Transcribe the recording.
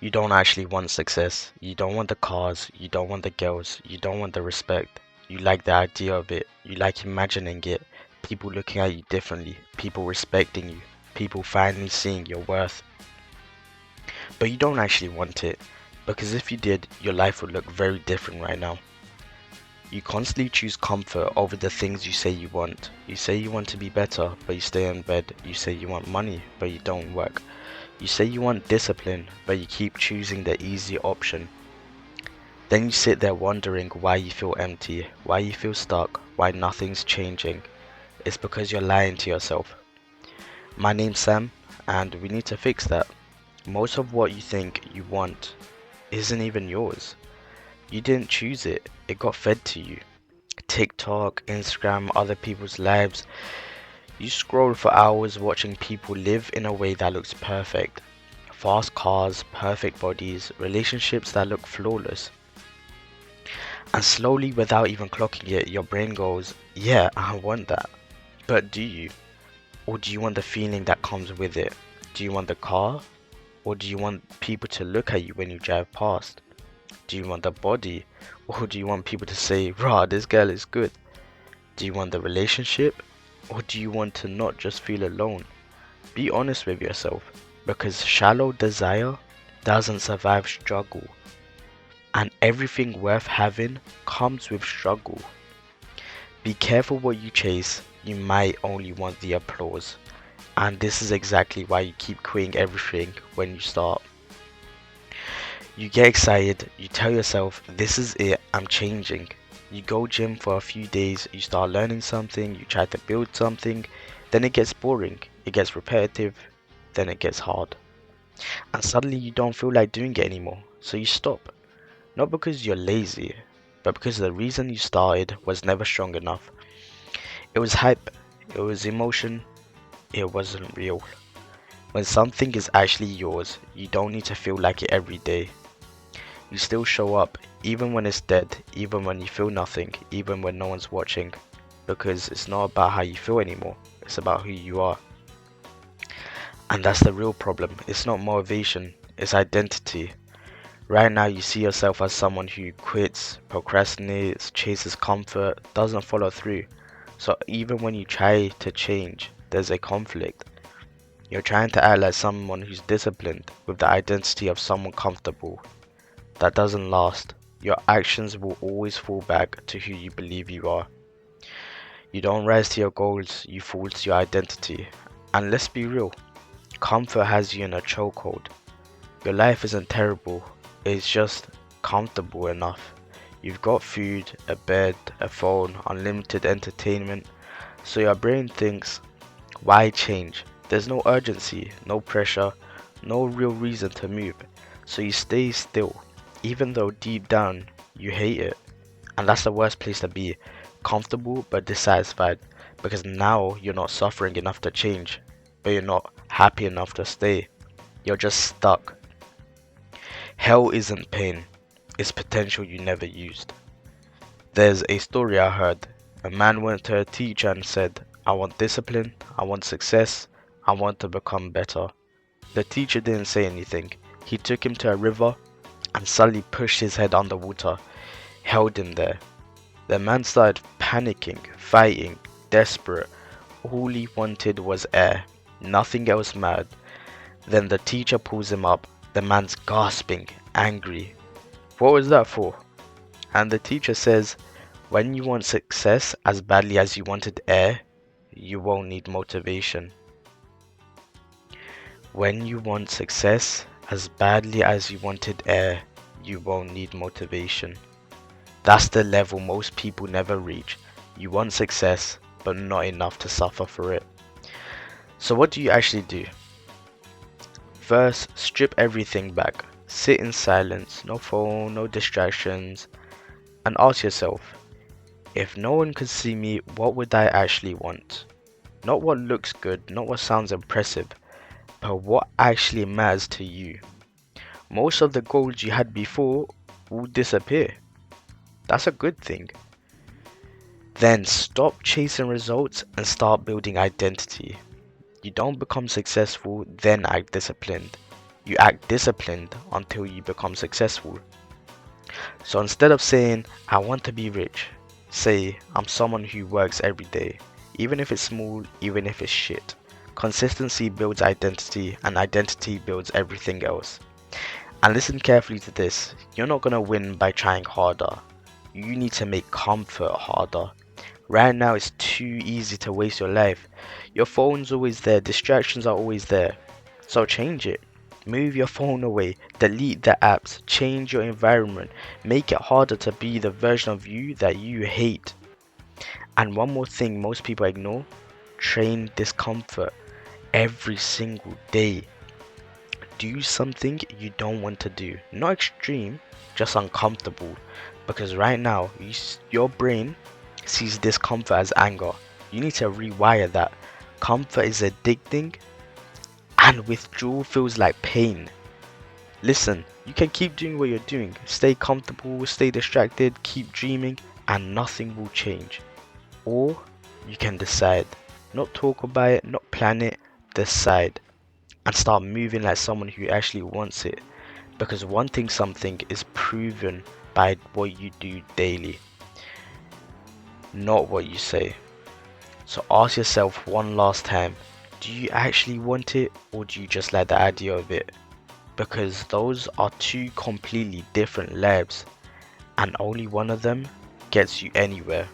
You don't actually want success. You don't want the cars. You don't want the girls. You don't want the respect. You like the idea of it. You like imagining it. People looking at you differently. People respecting you. People finally seeing your worth. But you don't actually want it. Because if you did, your life would look very different right now. You constantly choose comfort over the things you say you want. You say you want to be better, but you stay in bed. You say you want money, but you don't work. You say you want discipline, but you keep choosing the easy option. Then you sit there wondering why you feel empty, why you feel stuck, why nothing's changing. It's because you're lying to yourself. My name's Sam, and we need to fix that. Most of what you think you want isn't even yours. You didn't choose it, it got fed to you. TikTok, Instagram, other people's lives. You scroll for hours watching people live in a way that looks perfect. Fast cars, perfect bodies, relationships that look flawless. And slowly, without even clocking it, your brain goes, yeah, I want that. But do you? Or do you want the feeling that comes with it? Do you want the car? Or do you want people to look at you when you drive past? Do you want the body? Or do you want people to say, rah, this girl is good? Do you want the relationship? Or do you want to not just feel alone? Be honest with yourself, because shallow desire doesn't survive struggle, and everything worth having comes with struggle. Be careful what you chase, you might only want the applause, and this is exactly why you keep quitting everything when you start. You get excited, you tell yourself, this is it, I'm changing. You go gym for a few days, you start learning something, you try to build something, then it gets boring, it gets repetitive, then it gets hard. And suddenly you don't feel like doing it anymore, so you stop. Not because you're lazy, but because the reason you started was never strong enough. It was hype, it was emotion, it wasn't real. When something is actually yours, you don't need to feel like it every day. You still show up, even when it's dead, even when you feel nothing, even when no one's watching. Because it's not about how you feel anymore, it's about who you are. And that's the real problem. It's not motivation, it's identity. Right now, you see yourself as someone who quits, procrastinates, chases comfort, doesn't follow through. So even when you try to change, there's a conflict. You're trying to act like someone who's disciplined with the identity of someone comfortable. That doesn't last. Your actions will always fall back to who you believe you are. You don't rise to your goals, you fall to your identity. And let's be real, comfort has you in a chokehold. Your life isn't terrible, it's just comfortable enough. You've got food, a bed, a phone, unlimited entertainment, so your brain thinks, why change? There's no urgency, no pressure, no real reason to move, so you stay still, even though deep down you hate it. And that's the worst place to be, comfortable but dissatisfied, because now you're not suffering enough to change, but you're not happy enough to stay. You're just stuck. Hell isn't pain, it's potential you never used. There's a story I heard. A man went to a teacher and said, I want discipline, I want success, I want to become better. The teacher didn't say anything. He took him to a river and suddenly pushed his head underwater, held him there. The man started panicking, fighting, desperate. All he wanted was air, nothing else mattered. Then the teacher pulls him up. The man's gasping, angry. What was that for? And the teacher says, when you want success as badly as you wanted air, you won't need motivation. When you want success as badly as you wanted air, you won't need motivation. That's the level most people never reach. You want success, but not enough to suffer for it. So what do you actually do? First, strip everything back. Sit in silence, no phone, no distractions, and ask yourself, if no one could see me, what would I actually want? Not what looks good, not what sounds impressive, but what actually matters to you. Most of the goals you had before will disappear. That's a good thing. Then stop chasing results and start building identity. You don't become successful, then act disciplined. You act disciplined until you become successful. So instead of saying, I want to be rich, say, I'm someone who works every day, even if it's small, even if it's shit. Consistency builds identity, and identity builds everything else. And listen carefully to this, you're not gonna win by trying harder. You need to make comfort harder. Right now it's too easy to waste your life. Your phone's always there, distractions are always there. So change it. Move your phone away, delete the apps, change your environment, make it harder to be the version of you that you hate. And one more thing most people ignore, train discomfort every single day. Do something you don't want to do. Not extreme, just uncomfortable. Because right now, your brain sees discomfort as anger. You need to rewire that. Comfort is addicting and withdrawal feels like pain. Listen, you can keep doing what you're doing. Stay comfortable, stay distracted, keep dreaming, and nothing will change. Or you can decide. Not talk about it, not plan it, decide. And start moving like someone who actually wants it. Because wanting something is proven by what you do daily, not what you say. So ask yourself one last time, do you actually want it or do you just like the idea of it? Because those are two completely different lives and only one of them gets you anywhere.